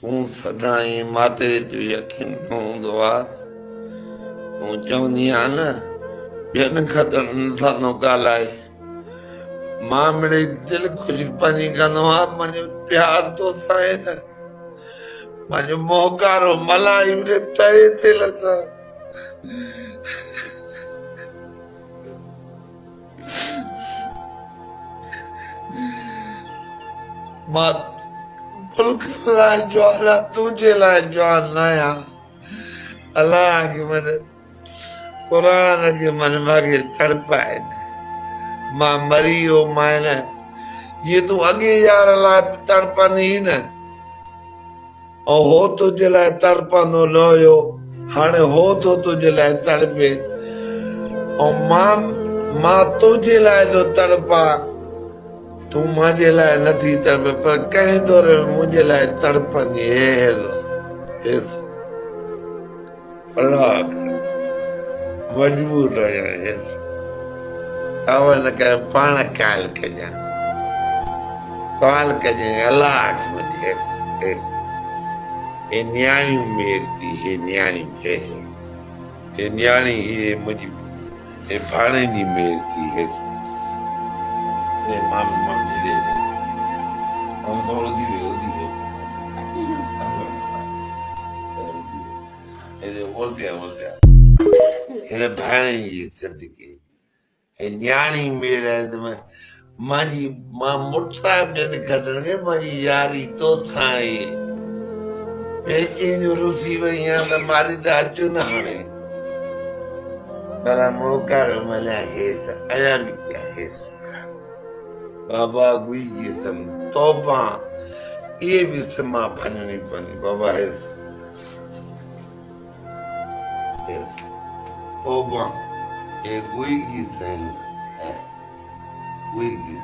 तूं सदाईं माते जो यकीन न हूंदो आहे तूं चवंदी आहियां न ॿियनि खतरनि सां न ॻाल्हाए मां मिड़ई दिलि ख़ुशि कंदो आहियां मुंहिंजो प्यार तोसां आहे न मुंहिंजो मोहकारो मलाई मिड़े तए ते लॻा मां मुल्क लाइ जवान आहे तुंहिंजे लाइ जवान न आहियां अलाह खे मन क़ुरान खे मन मूंखे तड़पाए मां मरी वियो मां न जीअं तूं अॻे यार लाइ तड़पंदी न ऐं हो तुंहिंजे लाइ तड़पंदो न हुयो हाणे हो थो तुंहिंजे लाइ तड़पे ऐं मां तुंहिंजे लाइ थो तड़पा तूं मुंहिंजे लाइ नथी तड़पे पर कंहिं दौर में मुंहिंजे लाइ तड़पंदी मजबूर आहियां कावल न कर पाण काल कजां काल कजां अलाह खे हे न्याणी मेरती हे न्याणी हे न्याणी हे मुंहिंजी हे भाणे जी मेरती हे मां धीरे थोरो धीरे धीरे भाणे जी सदके हे न्याणी मेर मां मुठा ॿियनि खतरनि खे मुंहिंजी यारी तोसां आहे कंहिंजो रुसी वई आहियां त मारी त अचु न हाणे भला मोकार मलिया हेस अञा बि कया हेस बाबा गुई जी सम तौबा इहे बि समा भञणी पवंदी बाबा हेस तौबा हे गुई जी साईं गुई जी